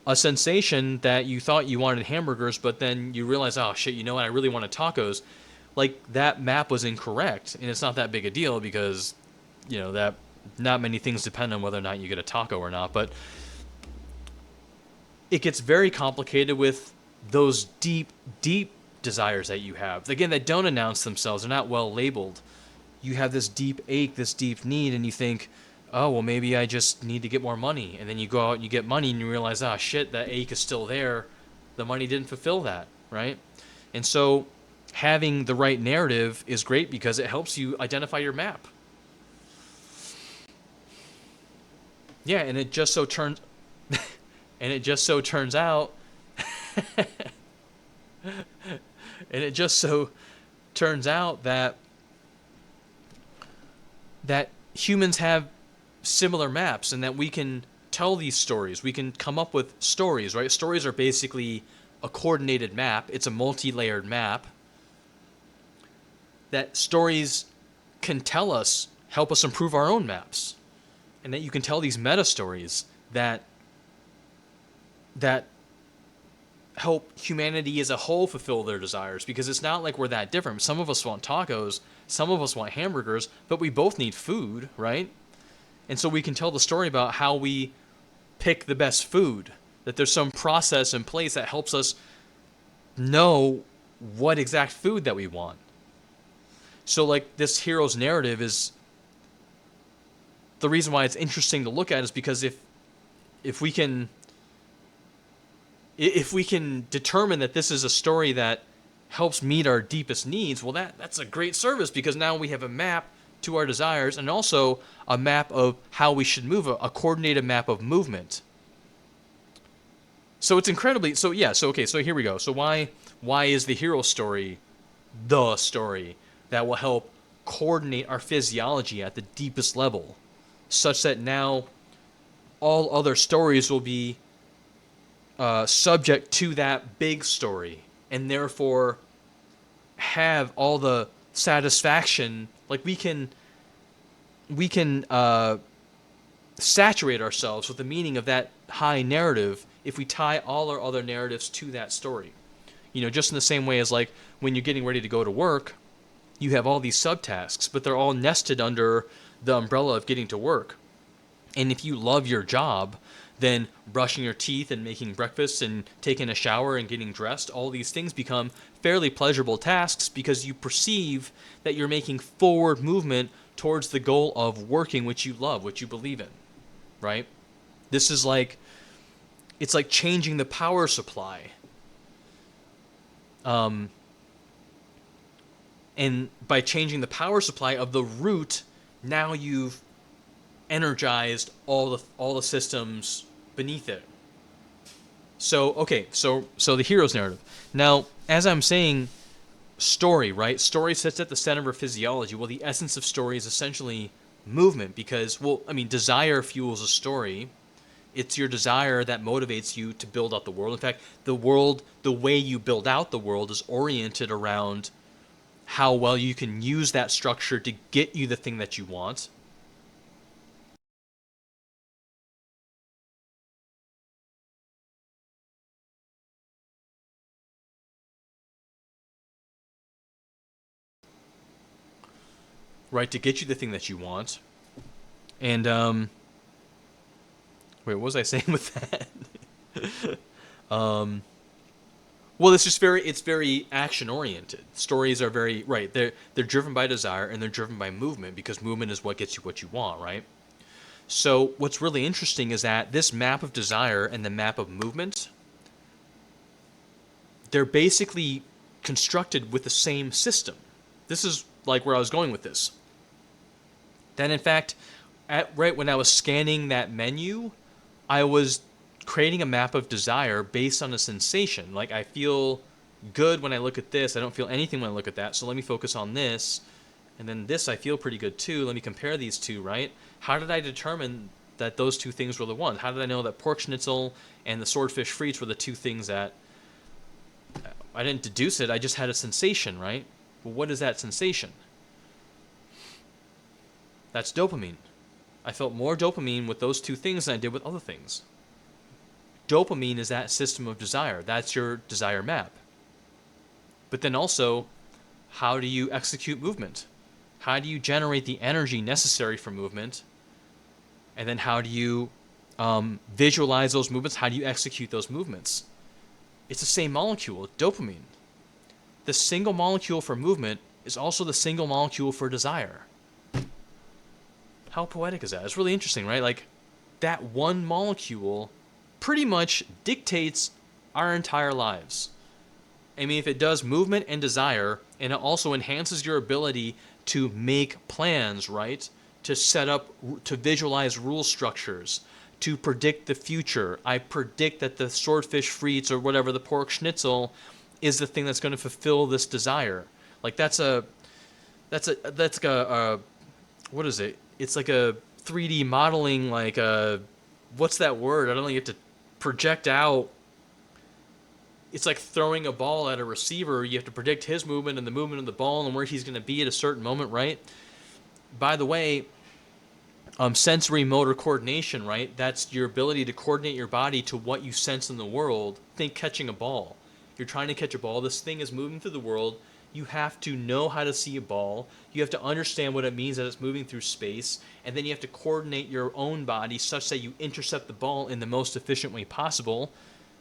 a sensation that you thought you wanted hamburgers, but then you realize, oh shit, you know what? I really wanted tacos. Like, that map was incorrect, and it's not that big a deal because, that not many things depend on whether or not you get a taco or not. But it gets very complicated with those deep, deep desires that you have. Again, that don't announce themselves. They're not well labeled. You have this deep ache, this deep need, and you think, oh, well, maybe I just need to get more money. And then you go out and you get money and you realize, oh, shit, that ache is still there. The money didn't fulfill that, right? And so having the right narrative is great because it helps you identify your map. Yeah, and it just so turns out that humans have similar maps and that we can tell these stories. We can come up with stories, right? Stories are basically a coordinated map. It's a multi-layered map that stories can help us improve our own maps. And that you can tell these meta stories that help humanity as a whole fulfill their desires, because it's not like we're that different. Some of us want tacos, some of us want hamburgers, but we both need food, right? And so we can tell the story about how we pick the best food, that there's some process in place that helps us know what exact food that we want. So like this hero's narrative is the reason why it's interesting to look at is because if we can determine that this is a story that helps meet our deepest needs, well, that's a great service, because now we have a map to our desires and also a map of how we should move, a coordinated map of movement. So it's incredibly, so here we go. So why is the hero story the story that will help coordinate our physiology at the deepest level, such that now all other stories will be subject to that big story, and therefore have all the satisfaction. Like we can saturate ourselves with the meaning of that high narrative if we tie all our other narratives to that story. Just in the same way as like when you're getting ready to go to work, you have all these subtasks, but they're all nested under the umbrella of getting to work. And if you love your job, then brushing your teeth and making breakfast and taking a shower and getting dressed, all these things become fairly pleasurable tasks because you perceive that you're making forward movement towards the goal of working what you love, what you believe in, right? This is like, it's like changing the power supply. And by changing the power supply of the root, now you've energized all the systems beneath it. So the hero's narrative. Now, as I'm saying, story, right? Story sits at the center of physiology. Well, the essence of story is essentially movement, because, desire fuels a story. It's your desire that motivates you to build out the world. In fact, the way you build out the world is oriented around how well you can use that structure to get you the thing that you want. Right, to get you the thing that you want. And wait, what was I saying with that? Well, it's very action oriented. Stories are very, right, they're driven by desire and they're driven by movement, because movement is what gets you what you want, right? So what's really interesting is that this map of desire and the map of movement, they're basically constructed with the same system. This is like where I was going with this. That in fact, right when I was scanning that menu, I was creating a map of desire based on a sensation. Like I feel good when I look at this. I don't feel anything when I look at that. So let me focus on this. And then this I feel pretty good too. Let me compare these two, right? How did I determine that those two things were the ones? How did I know that pork schnitzel and the swordfish frites were the two things that... I didn't deduce it, I just had a sensation, right? Well, what is that sensation? That's dopamine. I felt more dopamine with those two things than I did with other things. Dopamine is that system of desire. That's your desire map. But then also, how do you execute movement? How do you generate the energy necessary for movement? And then how do you visualize those movements? How do you execute those movements? It's the same molecule, dopamine. The single molecule for movement is also the single molecule for desire. How poetic is that? It's really interesting, right? Like, that one molecule pretty much dictates our entire lives. I mean, if it does movement and desire, and it also enhances your ability to make plans, right? To set up, to visualize rule structures, to predict the future. I predict that the swordfish frites or whatever, the pork schnitzel, is the thing that's going to fulfill this desire. Like, that's like a what is it? It's like a 3D modeling, like a, what's that word? I don't know, you have to project out. It's like throwing a ball at a receiver. You have to predict his movement and the movement of the ball and where he's going to be at a certain moment, right? By the way, sensory motor coordination, right? That's your ability to coordinate your body to what you sense in the world. Think catching a ball. You're trying to catch a ball. This thing is moving through the world. You have to know how to see a ball. You have to understand what it means that it's moving through space. And then you have to coordinate your own body such that you intercept the ball in the most efficient way possible.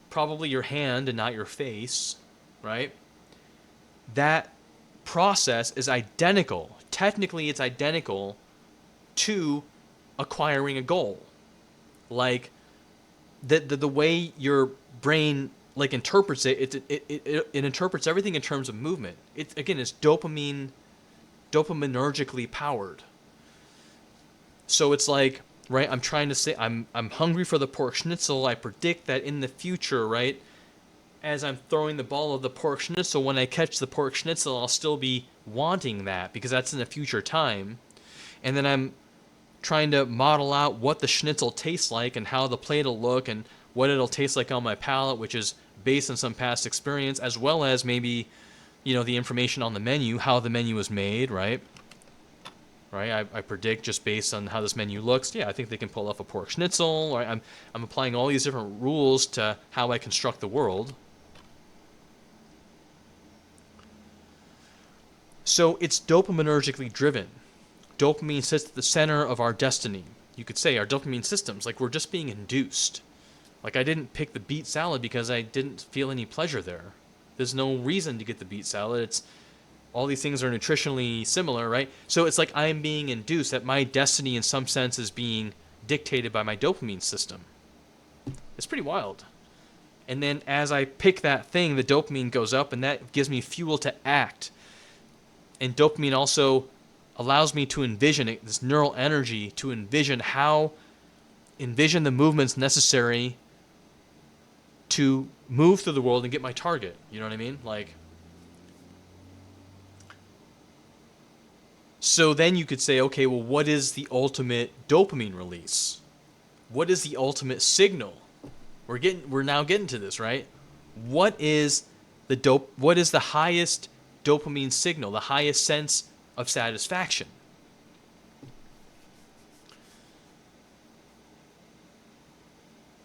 Probably your hand and not your face, right? That process is identical. Technically, it's identical to acquiring a goal. Like, the way your brain like interprets it interprets everything in terms of movement. It's dopaminergically powered. So it's like, right, I'm trying to say I'm hungry for the pork schnitzel. I predict that in the future, right, as I'm throwing the ball of the pork schnitzel, when I catch the pork schnitzel, I'll still be wanting that because that's in the future time. And then I'm trying to model out what the schnitzel tastes like and how the plate will look and what it'll taste like on my palate, which is based on some past experience, as well as maybe, the information on the menu, how the menu was made, right? Right, I predict just based on how this menu looks. Yeah, I think they can pull off a pork schnitzel. Right? I'm applying all these different rules to how I construct the world. So it's dopaminergically driven. Dopamine sits at the center of our destiny. You could say our dopamine systems, like we're just being induced. Like, I didn't pick the beet salad because I didn't feel any pleasure there. There's no reason to get the beet salad. It's all these things are nutritionally similar, right? So it's like I'm being induced, that my destiny in some sense is being dictated by my dopamine system. It's pretty wild. And then as I pick that thing, the dopamine goes up, and that gives me fuel to act. And dopamine also allows me to envision it, this neural energy, to envision the movements necessary to move through the world and get my target. You know what I mean? Like, so then you could say, okay, well, what is the ultimate dopamine release? What is the ultimate signal? We're now getting to this, right? What is the highest dopamine signal, the highest sense of satisfaction?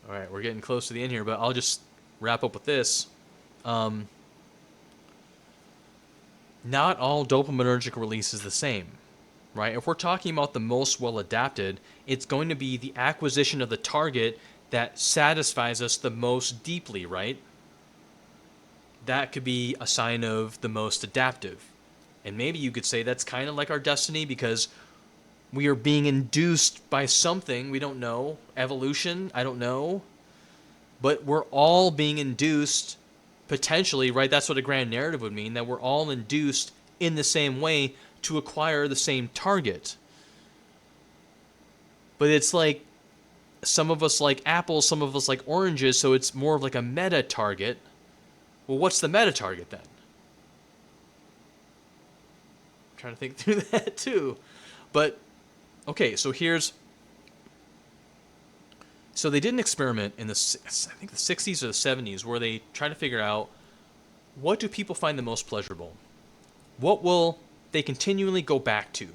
All right, we're getting close to the end here, but I'll just wrap up with this. Not all dopaminergic release is the same, right? If we're talking about the most well-adapted, it's going to be the acquisition of the target that satisfies us the most deeply, right? That could be a sign of the most adaptive. And maybe you could say that's kind of like our destiny because we are being induced by something we don't know. Evolution, I don't know. But we're all being induced potentially, right? That's what a grand narrative would mean, that we're all induced in the same way to acquire the same target. But it's like some of us like apples, some of us like oranges, so it's more of like a meta target. Well, what's the meta target then? I'm trying to think through that too. But okay, so they did an experiment in I think the 60s or the 70s where they tried to figure out, what do people find the most pleasurable? What will they continually go back to?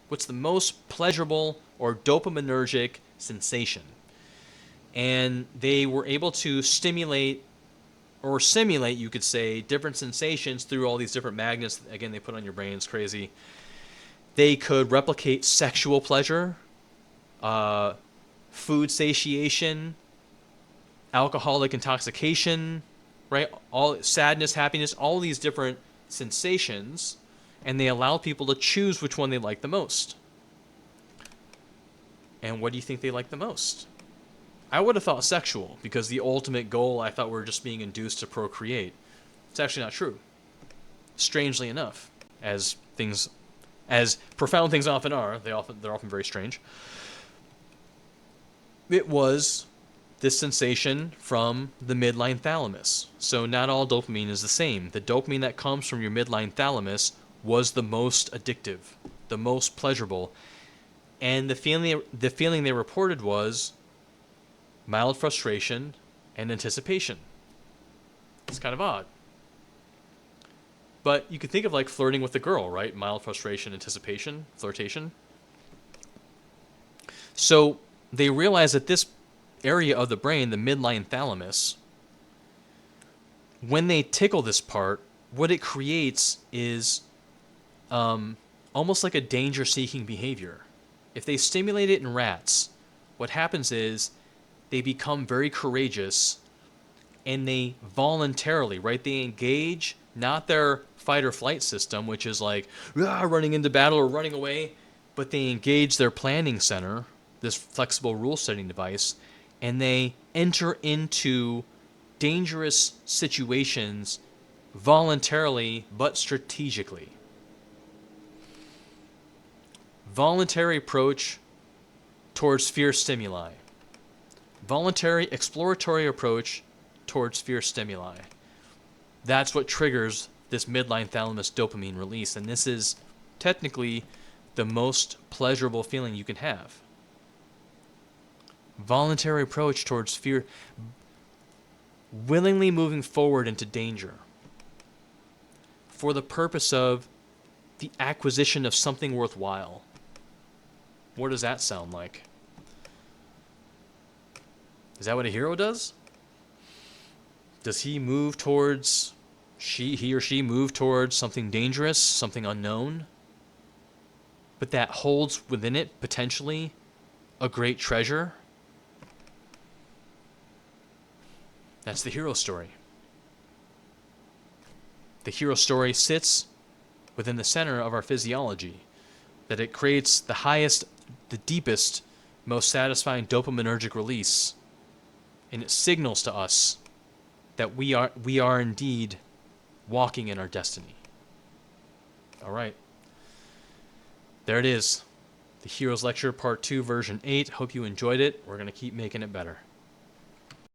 What's the most pleasurable or dopaminergic sensation? And they were able to stimulate or simulate, you could say, different sensations through all these different magnets. Again, they put on your brain. It's crazy. They could replicate sexual pleasure, food satiation, alcoholic intoxication, right? All sadness, happiness, all these different sensations, and they allow people to choose which one they like the most. And what do you think they like the most? I would have thought sexual, because the ultimate goal, I thought, we're just being induced to procreate. It's actually not true. Strangely enough, as profound things often are, they're often very strange. It was this sensation from the midline thalamus. So not all dopamine is the same. The dopamine that comes from your midline thalamus was the most addictive, the most pleasurable, and the feeling they reported was mild frustration and anticipation. It's kind of odd. But you could think of like flirting with a girl, right? Mild frustration, anticipation, flirtation. So they realized that this area of the brain, the midline thalamus, when they tickle this part, what it creates is almost like a danger-seeking behavior. If they stimulate it in rats, what happens is they become very courageous, and they voluntarily, right? They engage not their fight or flight system, which is like running into battle or running away, but they engage their planning center, this flexible rule setting device, and they enter into dangerous situations voluntarily but strategically. Voluntary approach towards fear stimuli. Voluntary exploratory approach towards fear stimuli. That's what triggers this midline thalamus dopamine release, and this is technically the most pleasurable feeling you can have. Voluntary approach towards fear, willingly moving forward into danger for the purpose of the acquisition of something worthwhile. What does that sound like? Is that what a hero does? Does he move towards, he or she move towards something dangerous, something unknown, but that holds within it potentially a great treasure? That's the hero story. The hero story sits within the center of our physiology, that it creates the highest, the deepest, most satisfying dopaminergic release, and it signals to us that we are indeed walking in our destiny. All right. There it is. The Heroes Lecture Part 2, Version 8. Hope you enjoyed it. We're going to keep making it better.